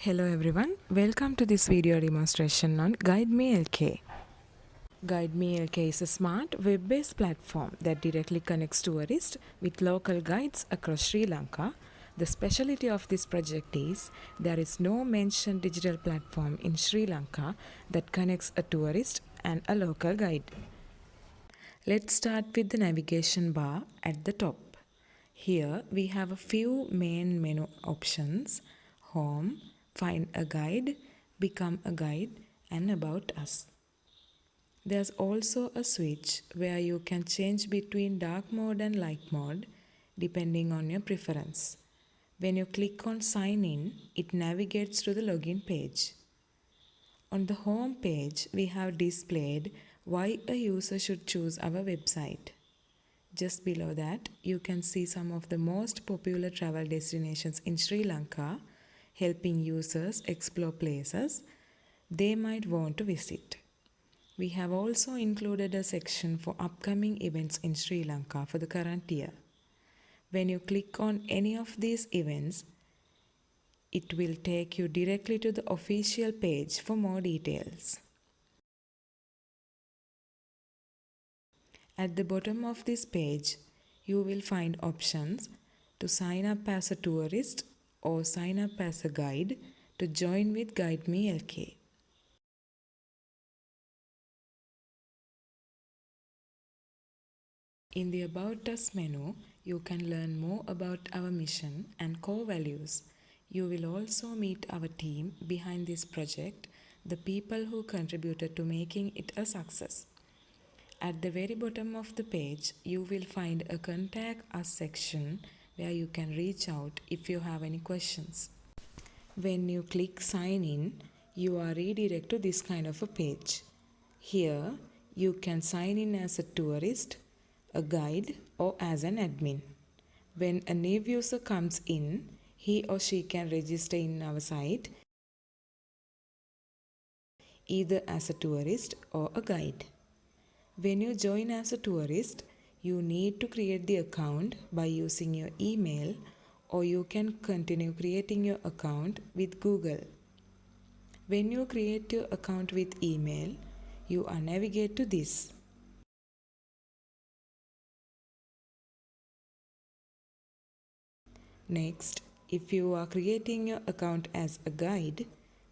Hello everyone, welcome to this video demonstration on GuidMeLK. GuidMeLK is a smart web-based platform that directly connects tourists with local guides across Sri Lanka. The specialty of this project is there is no mentioned digital platform in Sri Lanka that connects a tourist and a local guide. Let's start with the navigation bar at the top. Here we have a few main menu options: Home, Find a Guide, Become a Guide, and About Us. There's also a switch where you can change between dark mode and light mode depending on your preference. When you click on Sign In, it navigates to the login page. On the home page, we have displayed why a user should choose our website. Just below that, you can see some of the most popular travel destinations in Sri Lanka, helping users explore places they might want to visit. We have also included a section for upcoming events in Sri Lanka for the current year. When you click on any of these events, it will take you directly to the official page for more details. At the bottom of this page, you will find options to sign up as a tourist or sign up as a guide to join with GuidMeLK. In the About Us menu, you can learn more about our mission and core values. You will also meet our team behind this project, the people who contributed to making it a success. At the very bottom of the page, you will find a Contact Us section where you can reach out if you have any questions. When you click Sign In, you are redirected to this kind of a page. Here, you can sign in as a tourist, a guide, or as an admin. When a new user comes in, he or she can register in our site either as a tourist or a guide. When you join as a tourist, you need to create the account by using your email, or you can continue creating your account with Google. When you create your account with email, you are navigate to this. Next, if you are creating your account as a guide,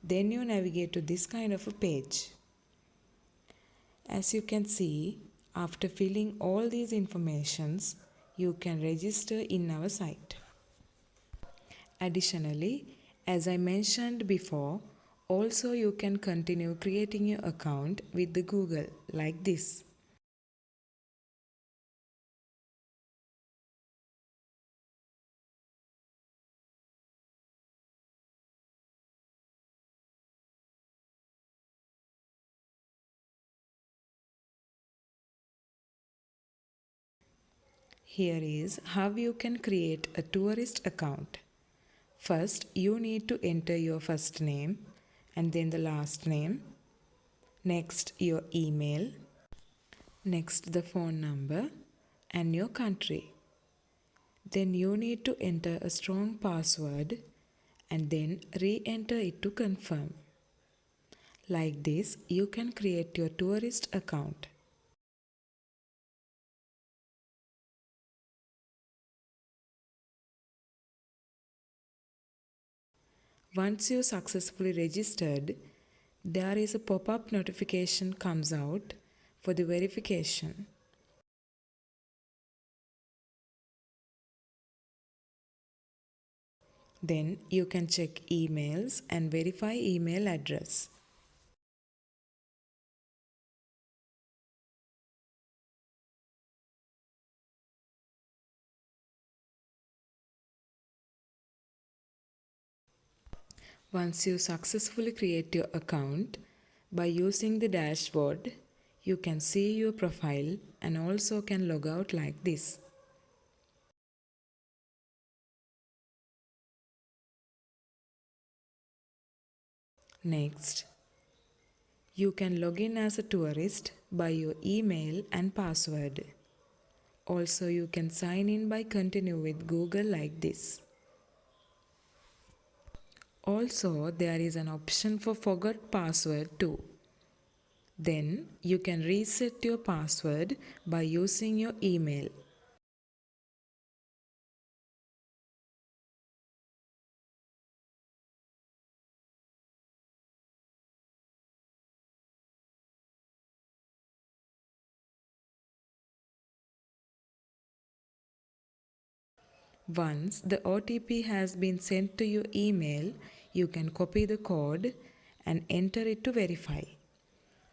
then you navigate to this kind of a page. As you can see, after filling all these informations, you can register in our site. Additionally, as I mentioned before, also you can continue creating your account with the Google like this. Here is how you can create a tourist account. First, you need to enter your first name and then the last name. Next, your email. Next, the phone number and your country. Then you need to enter a strong password and then re-enter it to confirm. Like this, you can create your tourist account. Once you successfully registered, there is a pop-up notification comes out for the verification. Then you can check emails and verify email address. Once you successfully create your account, by using the dashboard, you can see your profile and also can log out like this. Next, you can log in as a tourist by your email and password. Also, you can sign in by continue with Google like this. Also, there is an option for forgot password too. Then you can reset your password by using your email. Once the OTP has been sent to your email, you can copy the code and enter it to verify.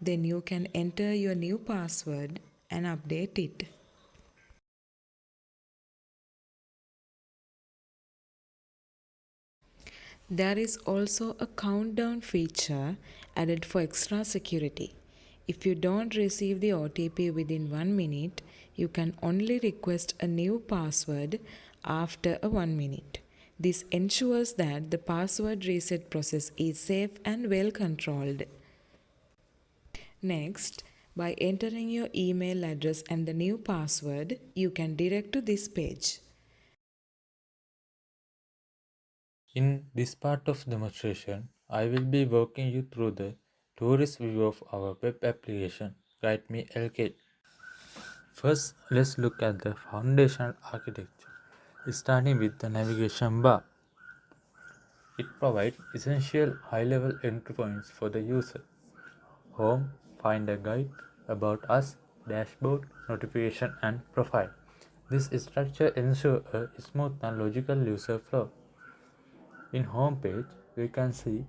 Then you can enter your new password and update it. There is also a countdown feature added for extra security. If you don't receive the OTP within 1 minute, you can only request a new password after a 1 minute. This ensures that the password reset process is safe and well controlled. Next, by entering your email address and the new password, you can direct to this page. In this part of the demonstration, I will be walking you through the tourist view of our web application, GuidMeLK. First, let's look at the foundational architecture, starting with the navigation bar. It provides essential high-level entry points for the user. Home, find a guide, about us, dashboard, notification, and profile. This structure ensures a smooth and logical user flow. In home page, we can see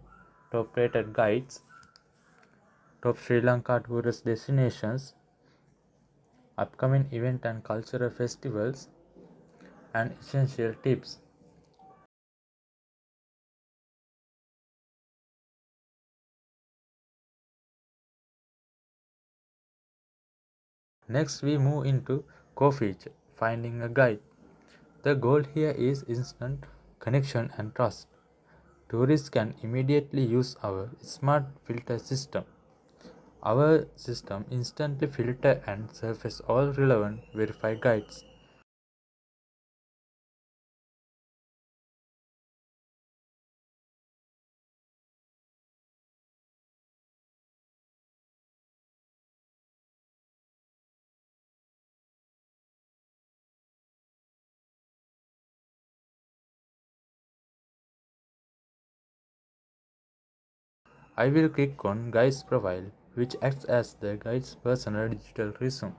top rated guides, top Sri Lanka tourist destinations, upcoming event and cultural festivals, and essential tips. Next, we move into core feature, finding a guide. The goal here is instant connection and trust. Tourists can immediately use our smart filter system. Our system instantly filter and surface all relevant verified guides. I will click on Guide's profile, which acts as the guide's personal digital resume.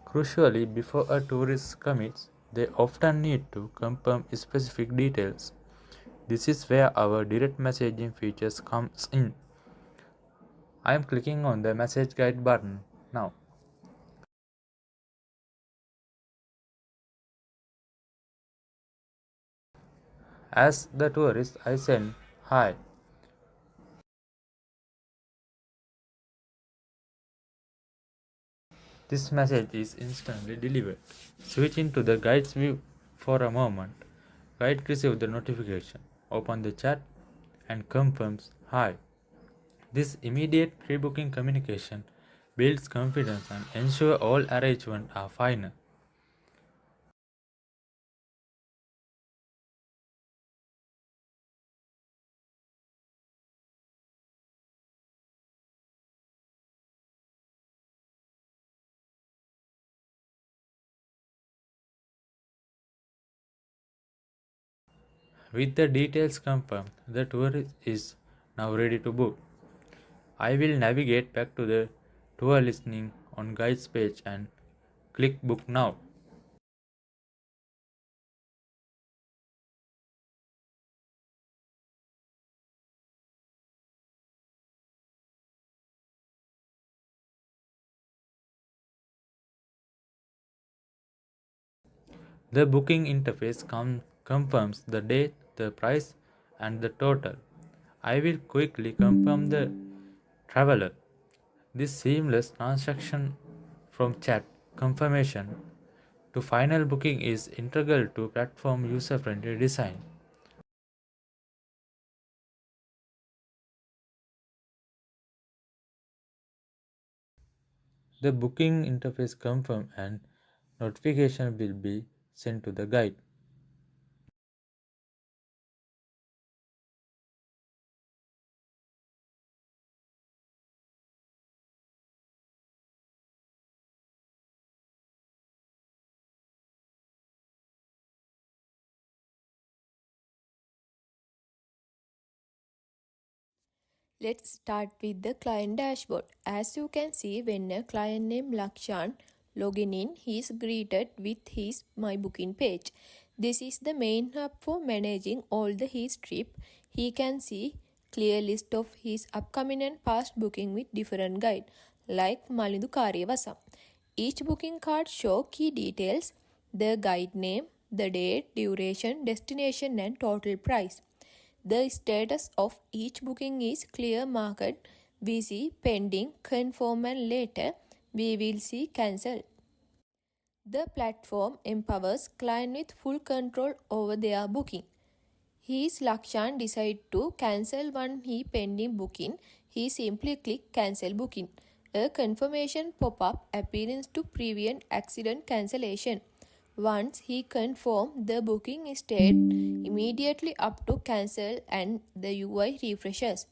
Crucially, before a tourist commits, they often need to confirm specific details. This is where our direct messaging features comes in. I am clicking on the message guide button now. As the tourist, I send hi. This message is instantly delivered. Switching to the guide's view for a moment, guide receives the notification, open the chat, and confirms hi. This immediate pre-booking communication builds confidence and ensures all arrangements are final. With the details confirmed, the tour is now ready to book. I will navigate back to the tour listing on guides page and click book now. The booking interface confirms the date, the price, and the total. I will quickly confirm the traveler. This seamless transaction from chat confirmation to final booking is integral to platform user-friendly design. The booking interface confirm and notification will be sent to the guide. Let's start with the client dashboard. As you can see, when a client named Lakshan login in, he is greeted with his My Booking page. This is the main hub for managing all the his trip. He can see clear list of his upcoming and past booking with different guide like Malindu Karyavasam. Each booking card show key details, the guide name, the date, duration, destination and total price. The status of each booking is clear marked. We see pending, confirm and later we will see cancel. The platform empowers client with full control over their booking. His Lakshan decide to cancel one he pending booking, he simply click cancel booking. A confirmation pop-up appears to prevent accident cancellation. Once he confirm the booking state immediately up to cancel and the UI refreshes.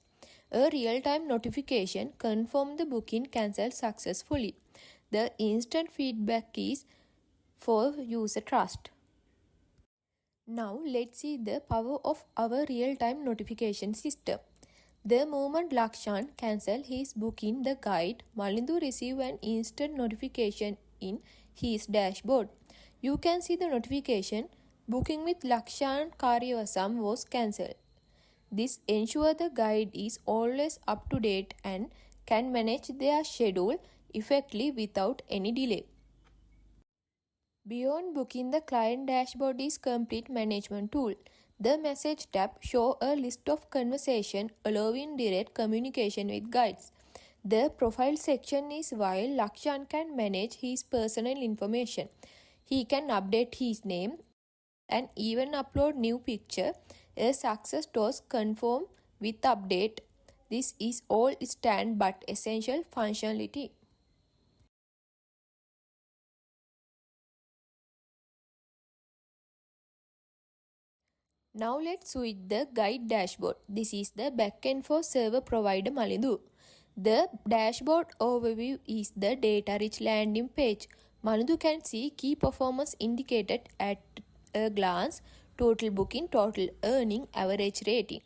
A real-time notification confirm the booking cancelled successfully. The instant feedback is for user trust. Now let's see the power of our real-time notification system. The moment Lakshan cancel his booking, the guide Malindu receive an instant notification in his dashboard. You can see the notification booking with Lakshan Karyavasam was cancelled. This ensures the guide is always up to date and can manage their schedule effectively without any delay. Beyond booking, the client dashboard is complete management tool. The message tab shows a list of conversation allowing direct communication with guides. The profile section is while Lakshan can manage his personal information. He can update his name and even upload new picture. A success was confirmed with update. This is all stand but essential functionality. Now let's switch the guide dashboard. This is the backend for server provider Malindu. The dashboard overview is the data-rich landing page. Malindu can see key performance indicated at a glance, total booking, total earning, average rating.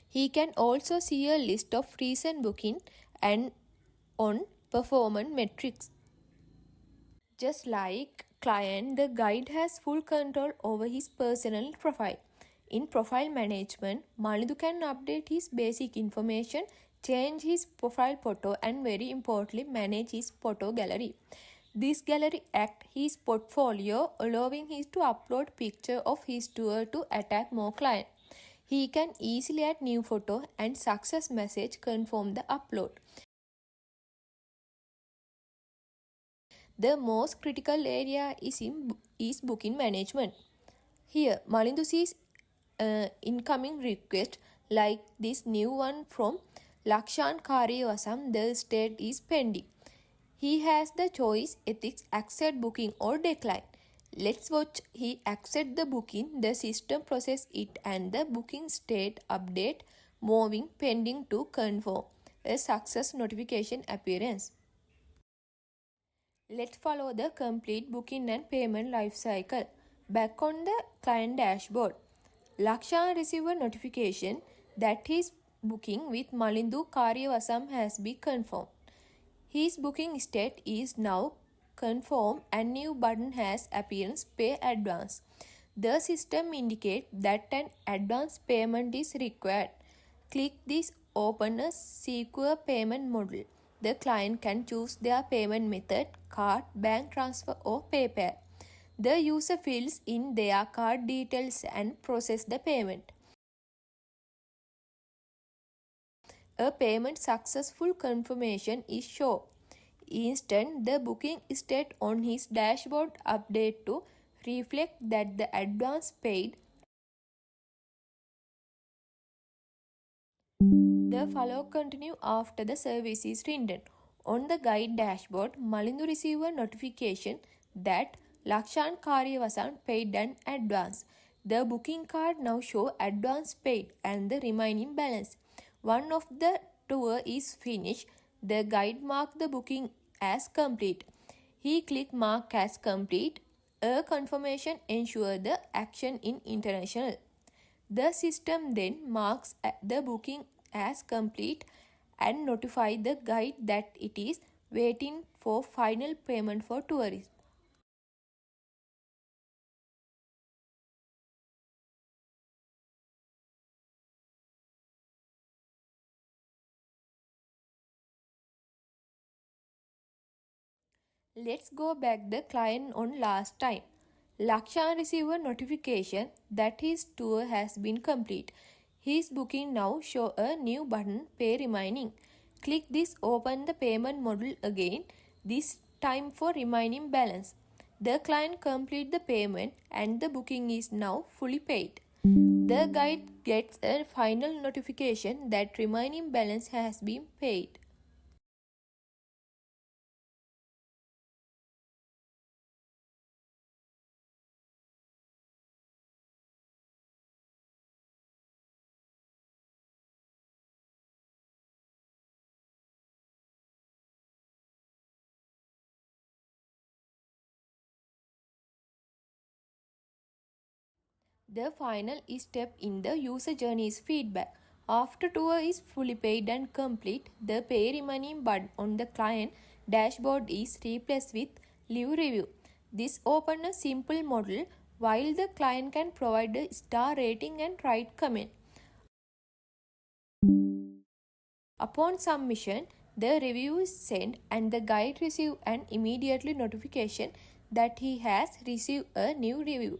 He can also see a list of recent booking and on performance metrics. Just like client, the guide has full control over his personal profile. In profile management, Malindu can update his basic information, change his profile photo and very importantly manage his photo gallery. This gallery acts his portfolio, allowing him to upload picture of his tour to attract more clients. He can easily add new photo and success message confirm the upload. The most critical area is booking management. Here, Malindu sees incoming request like this new one from Lakshan Karyavasam. The state is pending. He has the choice ethics accept booking or decline. Let's watch he accept the booking, the system process it and the booking state update moving pending to confirm. A success notification appearance. Let's follow the complete booking and payment lifecycle. Back on the client dashboard, Lakshan received a notification that his booking with Malindu Karyavasam has been confirmed. His booking state is now confirmed and new button has appeared pay advance. The system indicates that an advance payment is required. Click this open a secure payment module. The client can choose their payment method, card, bank transfer or PayPal. The user fills in their card details and process the payment. A payment successful confirmation is shown. Instant the booking state on his dashboard update to reflect that the advance paid. The follow continue after the service is rendered. On the guide dashboard, Malindu received a notification that Lakshan Karyavasan paid an advance. The booking card now show advance paid and the remaining balance. One of the tour is finished. The guide marked the booking as complete. He clicked mark as complete. A confirmation ensure the action in international. The system then marks the booking as complete and notify the guide that it is waiting for final payment for tourists. Let's go back the client on last time. Lakshan received a notification that his tour has been complete. His booking now show a new button, pay remaining. Click this, open the payment module again, this time for remaining balance. The client complete the payment and the booking is now fully paid. The guide gets a final notification that remaining balance has been paid. The final step in the user journey is feedback. After tour is fully paid and complete, the pay remaining button on the client dashboard is replaced with leave review. This opens a simple model while the client can provide a star rating and write comment. Upon submission, the review is sent and the guide receives an immediately notification that he has received a new review.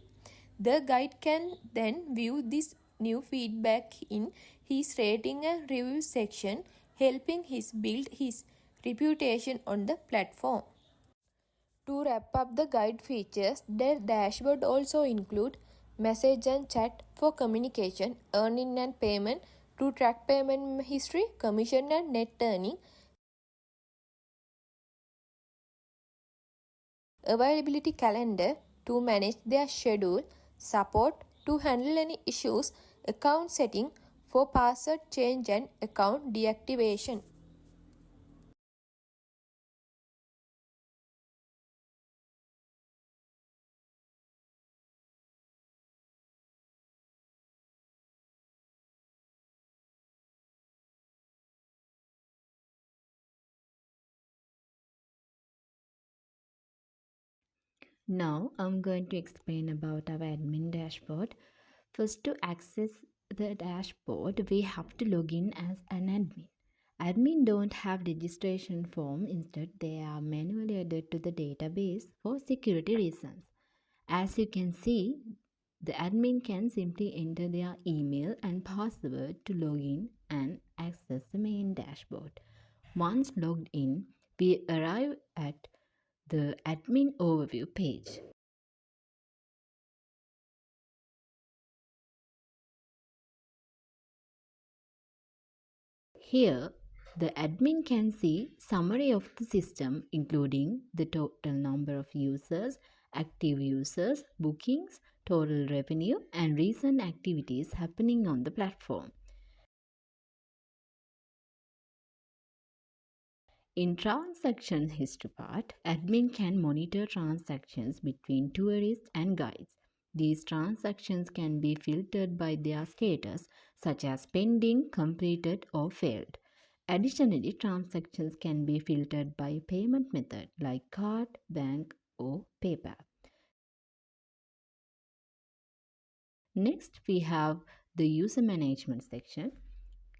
The guide can then view this new feedback in his rating and review section, helping his build his reputation on the platform. To wrap up the guide features, the dashboard also include message and chat for communication, earning and payment to track payment history, commission and net earning, availability calendar to manage their schedule, support to handle any issues, account setting for password change and account deactivation. Now I'm going to explain about our admin dashboard. First, to access the dashboard, we have to log in as an admin. Admin don't have registration form, instead they are manually added to the database for security reasons. As you can see, the admin can simply enter their email and password to log in and access the main dashboard. Once logged in, we arrive at the admin overview page. Here, the admin can see summary of the system, including the total number of users, active users, bookings, total revenue, and recent activities happening on the platform. In transaction history part, admin can monitor transactions between tourists and guides. These transactions can be filtered by their status, such as pending, completed, or failed. Additionally, transactions can be filtered by payment method like card, bank, or PayPal. Next, we have the user management section.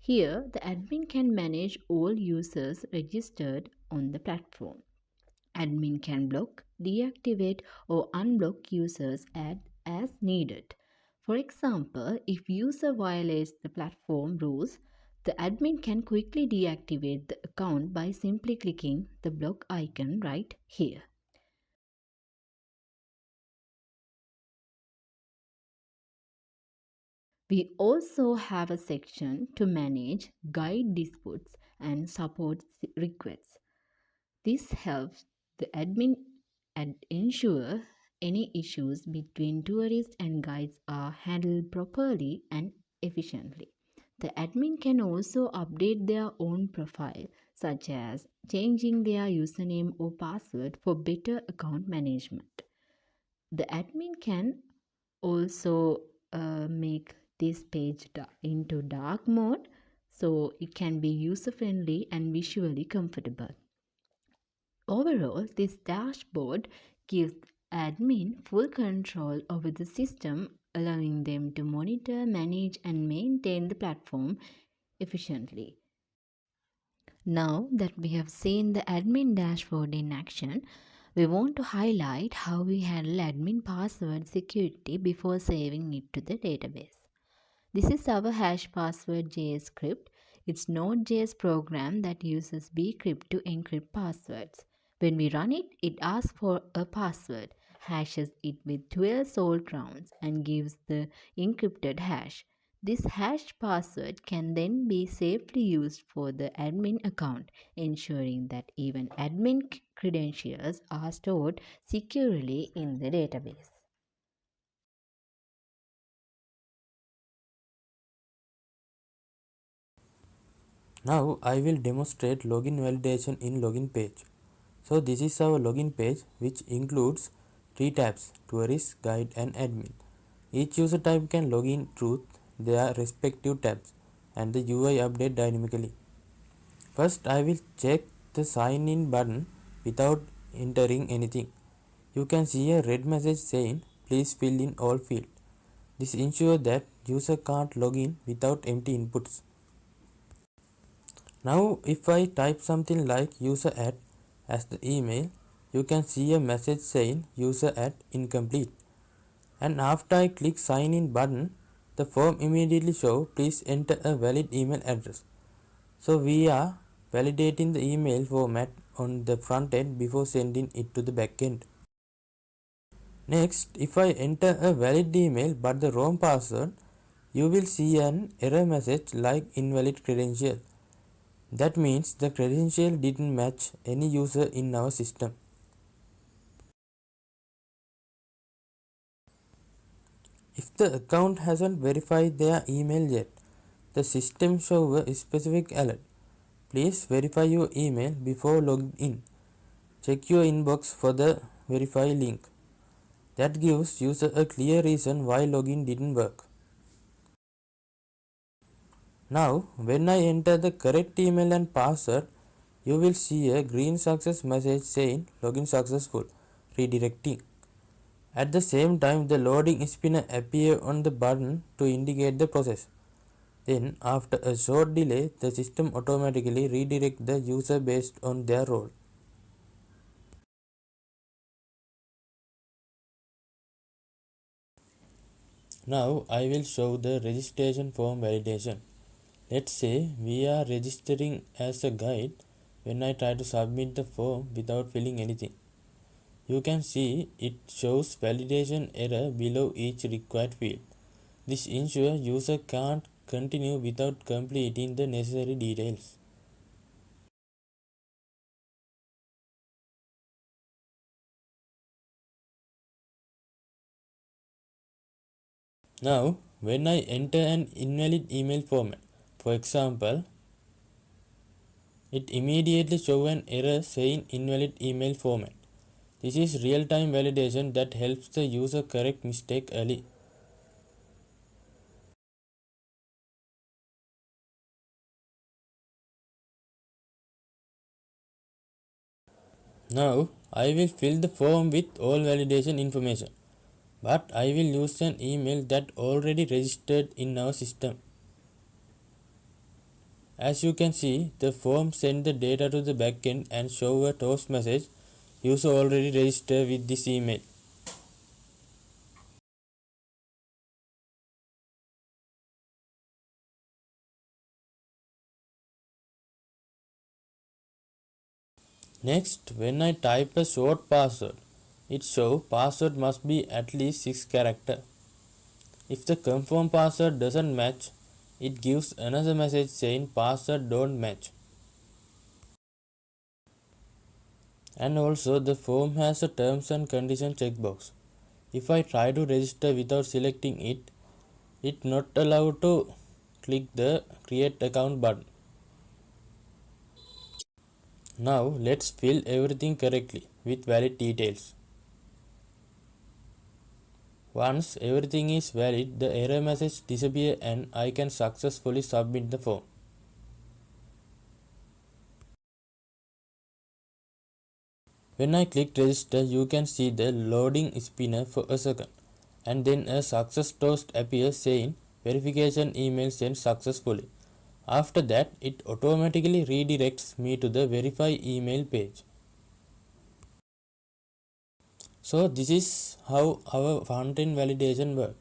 Here, the admin can manage all users registered on the platform. Admin can block, deactivate, or unblock users as needed. For example, if user violates the platform rules, the admin can quickly deactivate the account by simply clicking the block icon right here. We also have a section to manage guide disputes and support requests. This helps the admin and ensure any issues between tourists and guides are handled properly and efficiently. The admin can also update their own profile, such as changing their username or password for better account management. The admin can also make this page into dark mode so it can be user-friendly and visually comfortable. Overall, this dashboard gives admin full control over the system, allowing them to monitor, manage, and maintain the platform efficiently. Now that we have seen the admin dashboard in action, we want to highlight how we handle admin password security before saving it to the database. This is our hash password JS script. It's Node.js program that uses bcrypt to encrypt passwords. When we run it, it asks for a password, hashes it with 12 salt rounds, and gives the encrypted hash. This hash password can then be safely used for the admin account, ensuring that even admin credentials are stored securely in the database. Now I will demonstrate login validation in login page. So this is our login page, which includes 3 tabs: tourist, guide and admin. Each user type can log in through their respective tabs and the UI update dynamically. First I will check the sign in button without entering anything. You can see a red message saying please fill in all fields. This ensures that user can't log in without empty inputs. Now if I type something like user at as the email, you can see a message saying user at incomplete. And after I click sign in button, the form immediately shows please enter a valid email address. So we are validating the email format on the front end before sending it to the back end. Next, if I enter a valid email but the wrong password, you will see an error message like invalid credential. That means the credential didn't match any user in our system. If the account hasn't verified their email yet, the system shows a specific alert. Please verify your email before logging in. Check your inbox for the verify link. That gives user a clear reason why login didn't work. Now, when I enter the correct email and password, you will see a green success message saying login successful, redirecting. At the same time, the loading spinner appears on the button to indicate the process. Then, after a short delay, the system automatically redirects the user based on their role. Now, I will show the registration form validation. Let's say we are registering as a guide. When I try to submit the form without filling anything, you can see it shows validation error below each required field. This ensures user can't continue without completing the necessary details. Now, when I enter an invalid email format, for example, it immediately shows an error saying invalid email format. This is real-time validation that helps the user correct mistake early. Now, I will fill the form with all validation information, but I will use an email that already registered in our system. As you can see, the form send the data to the backend and show a toast message, user already registered with this email. Next, when I type a short password, it shows password must be at least 6 characters. If the confirm password doesn't match, it gives another message saying password don't match. And also the form has a terms and condition checkbox. If I try to register without selecting it, it's not allowed to click the create account button. Now let's fill everything correctly with valid details. Once everything is valid, the error message disappears and I can successfully submit the form. When I click register, you can see the loading spinner for a second, and then a success toast appears saying verification email sent successfully. After that, it automatically redirects me to the verify email page. So this is how our front-end validation works.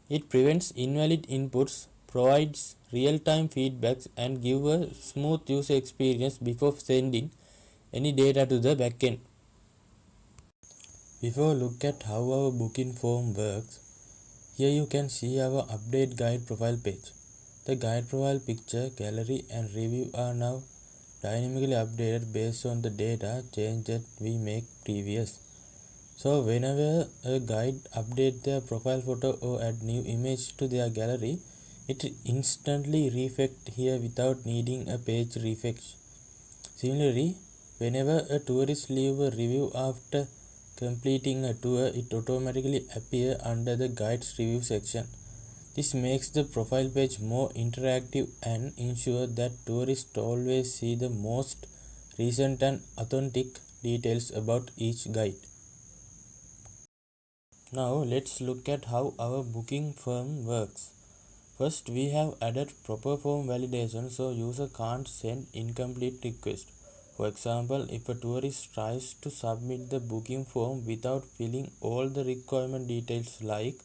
It prevents invalid inputs, provides real-time feedbacks, and gives a smooth user experience before sending any data to the backend. Before look at how our booking form works, here you can see our update guide profile page. The guide profile picture, gallery and review are now dynamically updated based on the data change that we make previous. So whenever a guide update their profile photo or add new image to their gallery, it instantly reflect here without needing a page refresh. Similarly, whenever a tourist leave a review after completing a tour, it automatically appear under the guides review section. This makes the profile page more interactive and ensure that tourists always see the most recent and authentic details about each guide. Now let's look at how our booking form works. First, we have added proper form validation so user can't send incomplete request. For example, if a tourist tries to submit the booking form without filling all the requirement details like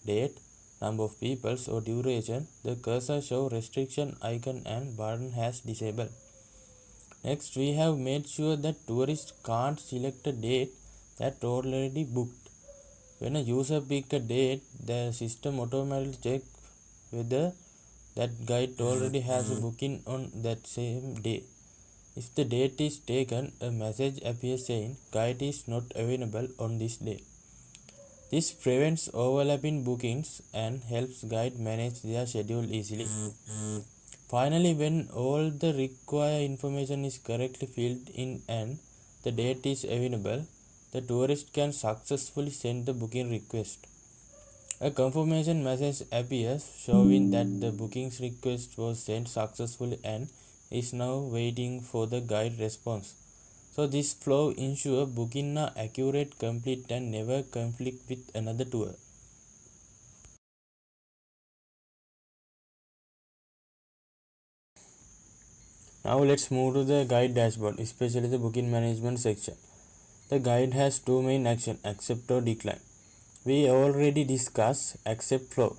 date, number of people or duration, the cursor show restriction icon and button has disabled. Next, we have made sure that tourists can't select a date that already booked. When a user picks a date, the system automatically checks whether that guide already has a booking on that same day. If the date is taken, a message appears saying guide is not available on this day. This prevents overlapping bookings and helps guide manage their schedule easily. Finally, when all the required information is correctly filled in and the date is available, the tourist can successfully send the booking request. A confirmation message appears showing that the booking request was sent successfully and is now waiting for the guide response. So this flow ensures booking are accurate, complete and never conflict with another tour. Now let's move to the guide dashboard, especially the booking management section. The guide has two main actions, accept or decline. We already discussed accept flow.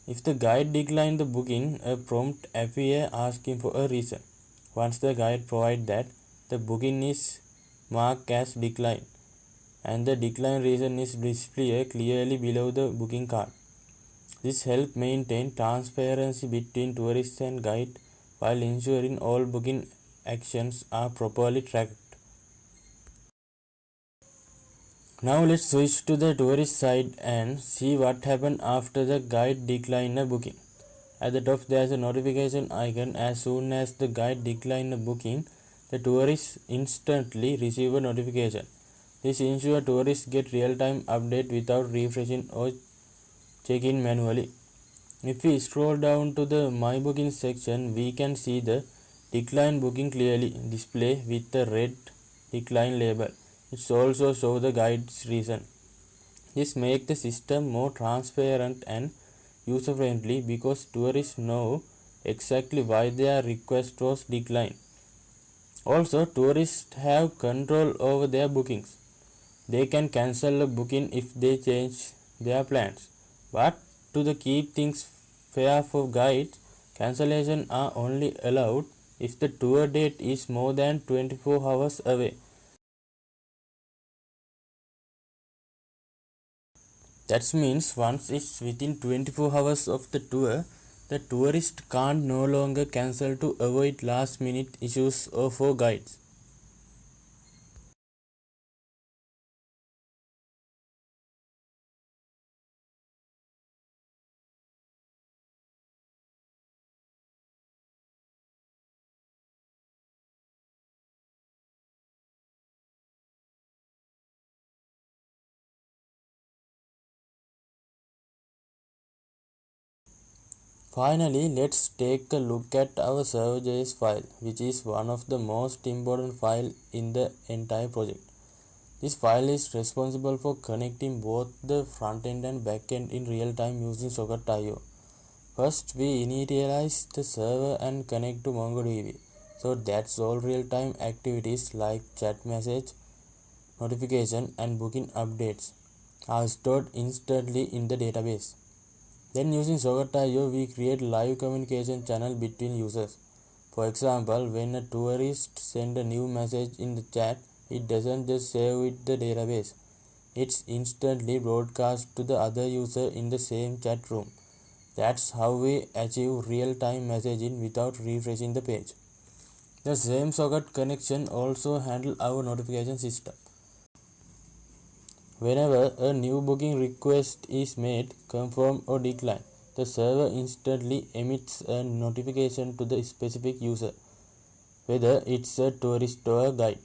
If the guide declines the booking, a prompt appears asking for a reason. Once the guide provides that, the booking is marked as declined and the decline reason is displayed clearly below the booking card. This helps maintain transparency between tourists and guide while ensuring all booking actions are properly tracked. Now let's switch to the tourist side and see what happened after the guide declined a booking. At the top there is a notification icon. As soon as the guide declines a booking, the tourists instantly receive a notification. This ensures tourists get real-time update without refreshing or checking manually. If we scroll down to the My Booking section, we can see the decline booking clearly displayed with the red decline label. It also shows the guide's reason. This makes the system more transparent and user friendly because tourists know exactly why their request was declined. Also, tourists have control over their bookings. They can cancel a booking if they change their plans. But to the keep things fair for guides, cancellation are only allowed if the tour date is more than 24 hours away. That means once it's within 24 hours of the tour, the tourist can't no longer cancel to avoid last minute issues or for guides. Finally, let's take a look at our server.js file, which is one of the most important files in the entire project. This file is responsible for connecting both the front end and back end in real time using Socket.io. First, we initialize the server and connect to MongoDB. So that's all real time activities like chat message, notification, and booking updates are stored instantly in the database. Then using Socket.io, we create live communication channel between users. For example, when a tourist sends a new message in the chat, it doesn't just save it the database. It's instantly broadcast to the other user in the same chat room. That's how we achieve real-time messaging without refreshing the page. The same socket connection also handles our notification system. Whenever a new booking request is made, confirmed or declined, the server instantly emits a notification to the specific user, whether it's a tourist or a guide.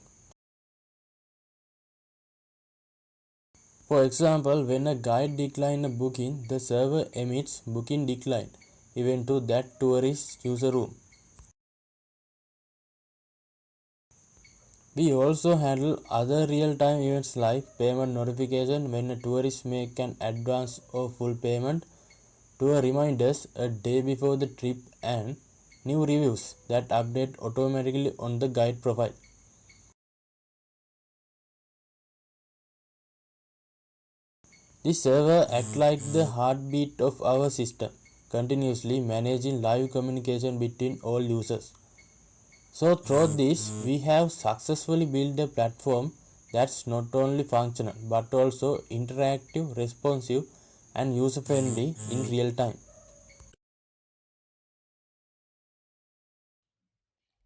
For example, when a guide declines a booking, the server emits booking declined event to that tourist user room. We also handle other real-time events like payment notification when a tourist makes an advance or full payment, tour reminders a day before the trip, and new reviews that update automatically on the guide profile. This server acts like the heartbeat of our system, continuously managing live communication between all users. So through this, we have successfully built a platform that's not only functional but also interactive, responsive, and user-friendly in real time.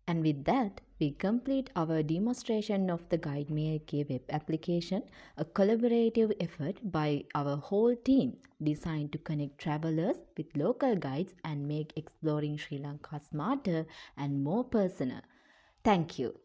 And with that, we complete our demonstration of the GuidMeLK web application, a collaborative effort by our whole team designed to connect travelers with local guides and make exploring Sri Lanka smarter and more personal. Thank you.